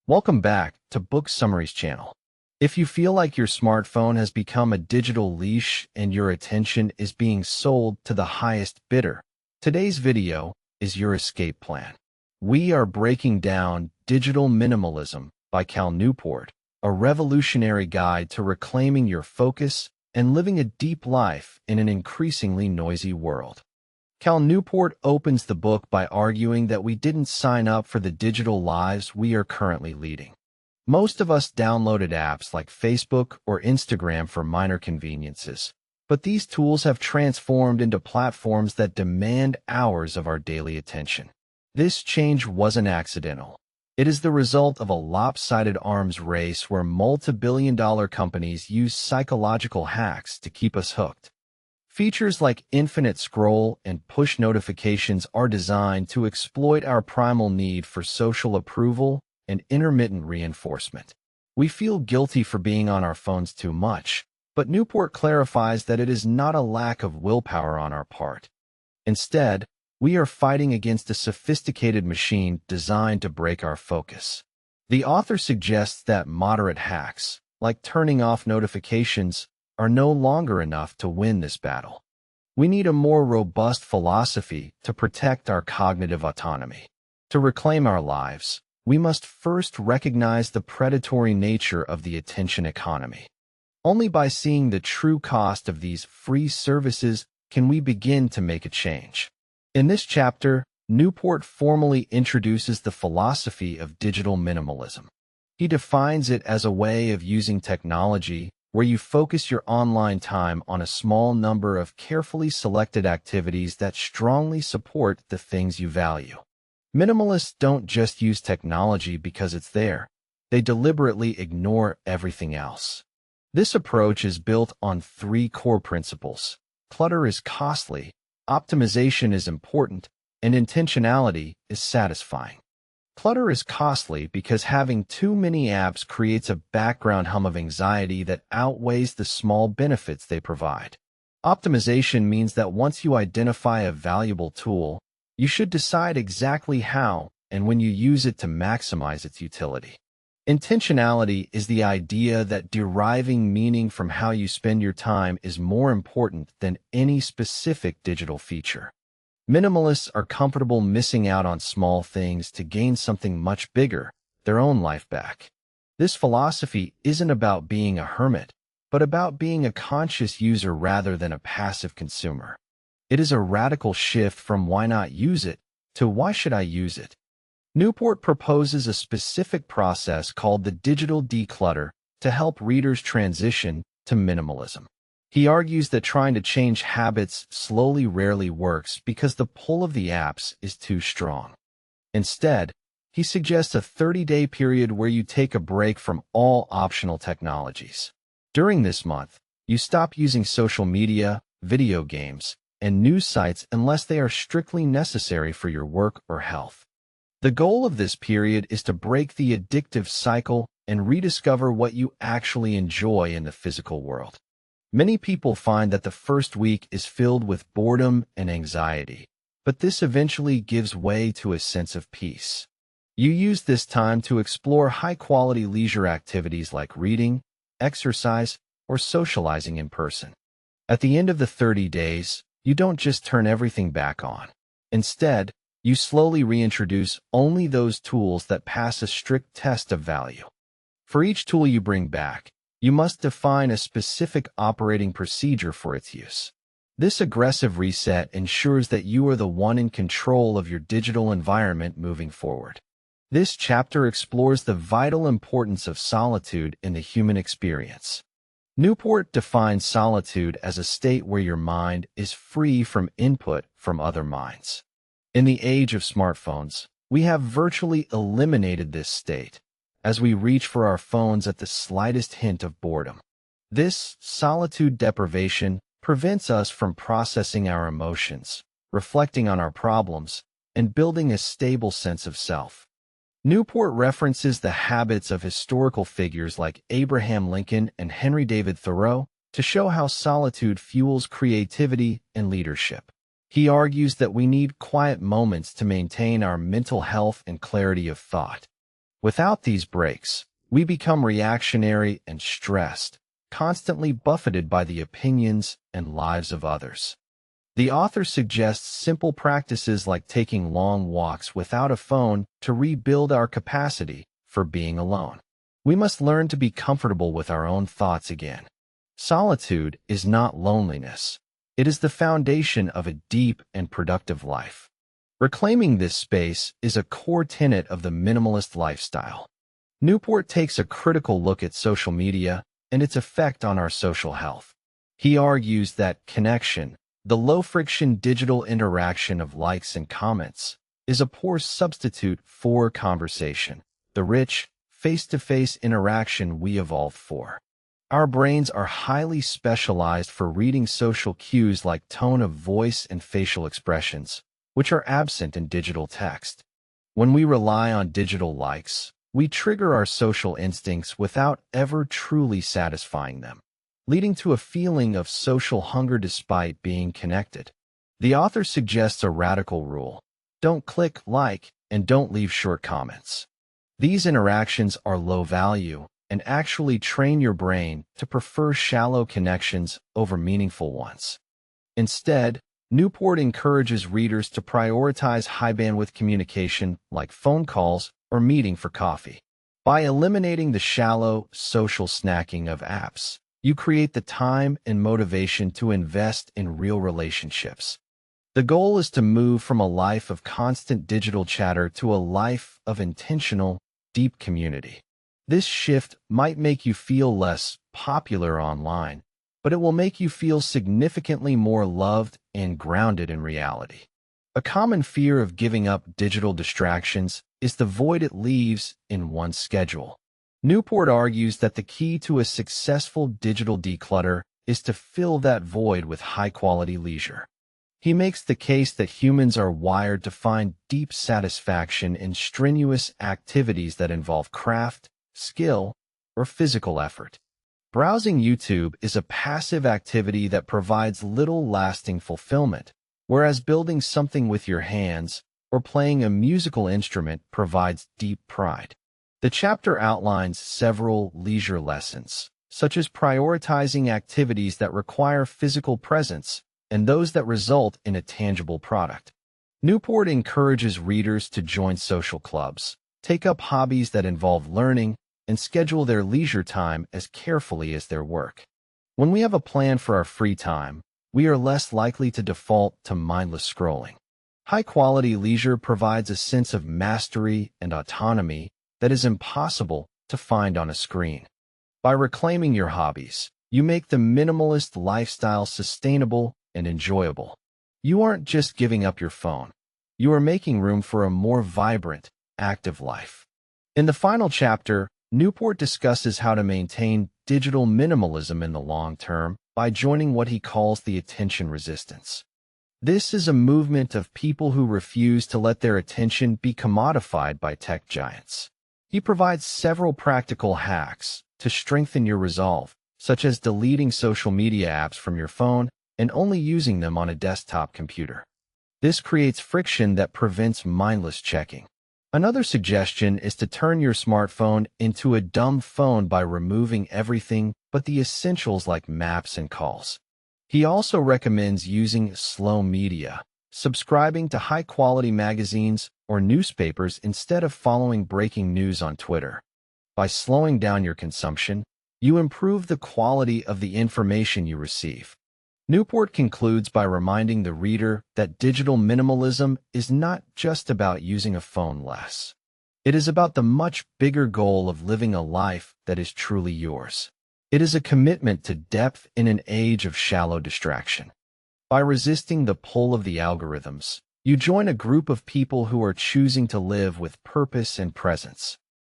Welcome back to Book Summaries channel. If you feel like your smartphone has become a digital leash and your attention is being sold to the highest bidder, today's video is your escape plan. We are breaking down Digital Minimalism by Cal Newport, a revolutionary guide to reclaiming your focus and living a deep life in an increasingly noisy world. Cal Newport opens the book by arguing that we didn't sign up for the digital lives we are currently leading. Most of us downloaded apps like Facebook or Instagram for minor conveniences, but these tools have transformed into platforms that demand hours of our daily attention. This change wasn't accidental. It is the result of a lopsided arms race where multi-billion-dollar companies use psychological hacks to keep us hooked. Features like infinite scroll and push notifications are designed to exploit our primal need for social approval and intermittent reinforcement. We feel guilty for being on our phones too much, but Newport clarifies that it is not a lack of willpower on our part. Instead, we are fighting against a sophisticated machine designed to break our focus. The author suggests that moderate hacks, like turning off notifications, are no longer enough to win this battle. We need a more robust philosophy to protect our cognitive autonomy. To reclaim our lives, we must first recognize the predatory nature of the attention economy. Only by seeing the true cost of these free services can we begin to make a change. In this chapter, Newport formally introduces the philosophy of digital minimalism. He defines it as a way of using technology where you focus your online time on a small number of carefully selected activities that strongly support the things you value. Minimalists don't just use technology because it's there. They deliberately ignore everything else. This approach is built on three core principles. Clutter is costly, optimization is important, and intentionality is satisfying. Clutter is costly because having too many apps creates a background hum of anxiety that outweighs the small benefits they provide. Optimization means that once you identify a valuable tool, you should decide exactly how and when you use it to maximize its utility. Intentionality is the idea that deriving meaning from how you spend your time is more important than any specific digital feature. Minimalists are comfortable missing out on small things to gain something much bigger, their own life back. This philosophy isn't about being a hermit, but about being a conscious user rather than a passive consumer. It is a radical shift from why not use it to why should I use it. Newport proposes a specific process called the Digital Declutter to help readers transition to minimalism. He argues that trying to change habits slowly rarely works because the pull of the apps is too strong. Instead, he suggests a 30-day period where you take a break from all optional technologies. During this month, you stop using social media, video games, and news sites unless they are strictly necessary for your work or health. The goal of this period is to break the addictive cycle and rediscover what you actually enjoy in the physical world. Many people find that the first week is filled with boredom and anxiety, but this eventually gives way to a sense of peace. You use this time to explore high-quality leisure activities like reading, exercise, or socializing in person. At the end of the 30 days, you don't just turn everything back on. Instead, you slowly reintroduce only those tools that pass a strict test of value. For each tool you bring back, you must define a specific operating procedure for its use. This aggressive reset ensures that you are the one in control of your digital environment moving forward. This chapter explores the vital importance of solitude in the human experience. Newport defines solitude as a state where your mind is free from input from other minds. In the age of smartphones, we have virtually eliminated this state, as we reach for our phones at the slightest hint of boredom. This solitude deprivation prevents us from processing our emotions, reflecting on our problems, and building a stable sense of self. Newport references the habits of historical figures like Abraham Lincoln and Henry David Thoreau to show how solitude fuels creativity and leadership. He argues that we need quiet moments to maintain our mental health and clarity of thought. Without these breaks, we become reactionary and stressed, constantly buffeted by the opinions and lives of others. The author suggests simple practices like taking long walks without a phone to rebuild our capacity for being alone. We must learn to be comfortable with our own thoughts again. Solitude is not loneliness. It is the foundation of a deep and productive life. Reclaiming this space is a core tenet of the minimalist lifestyle. Newport takes a critical look at social media and its effect on our social health. He argues that connection, the low-friction digital interaction of likes and comments, is a poor substitute for conversation, the rich, face-to-face interaction we evolved for. Our brains are highly specialized for reading social cues like tone of voice and facial expressions, which are absent in digital text. When we rely on digital likes, we trigger our social instincts without ever truly satisfying them, leading to a feeling of social hunger despite being connected. The author suggests a radical rule: don't click like and don't leave short comments. These interactions are low value and actually train your brain to prefer shallow connections over meaningful ones. Instead, Newport encourages readers to prioritize high-bandwidth communication like phone calls or meeting for coffee. By eliminating the shallow, social snacking of apps, you create the time and motivation to invest in real relationships. The goal is to move from a life of constant digital chatter to a life of intentional, deep community. This shift might make you feel less popular online, but it will make you feel significantly more loved and grounded in reality. A common fear of giving up digital distractions is the void it leaves in one's schedule. Newport argues that the key to a successful digital declutter is to fill that void with high-quality leisure. He makes the case that humans are wired to find deep satisfaction in strenuous activities that involve craft, skill, or physical effort. Browsing YouTube is a passive activity that provides little lasting fulfillment, whereas building something with your hands or playing a musical instrument provides deep pride. The chapter outlines several leisure lessons, such as prioritizing activities that require physical presence and those that result in a tangible product. Newport encourages readers to join social clubs, take up hobbies that involve learning, and schedule their leisure time as carefully as their work. When we have a plan for our free time, we are less likely to default to mindless scrolling. High-quality leisure provides a sense of mastery and autonomy that is impossible to find on a screen. By reclaiming your hobbies, you make the minimalist lifestyle sustainable and enjoyable. You aren't just giving up your phone. You are making room for a more vibrant, active life. In the final chapter, Newport discusses how to maintain digital minimalism in the long term by joining what he calls the attention resistance. This is a movement of people who refuse to let their attention be commodified by tech giants. He provides several practical hacks to strengthen your resolve, such as deleting social media apps from your phone and only using them on a desktop computer. This creates friction that prevents mindless checking. Another suggestion is to turn your smartphone into a dumb phone by removing everything but the essentials like maps and calls. He also recommends using slow media, subscribing to high-quality magazines or newspapers instead of following breaking news on Twitter. By slowing down your consumption, you improve the quality of the information you receive. Newport concludes by reminding the reader that digital minimalism is not just about using a phone less. It is about the much bigger goal of living a life that is truly yours. It is a commitment to depth in an age of shallow distraction. By resisting the pull of the algorithms, you join a group of people who are choosing to live with purpose and presence.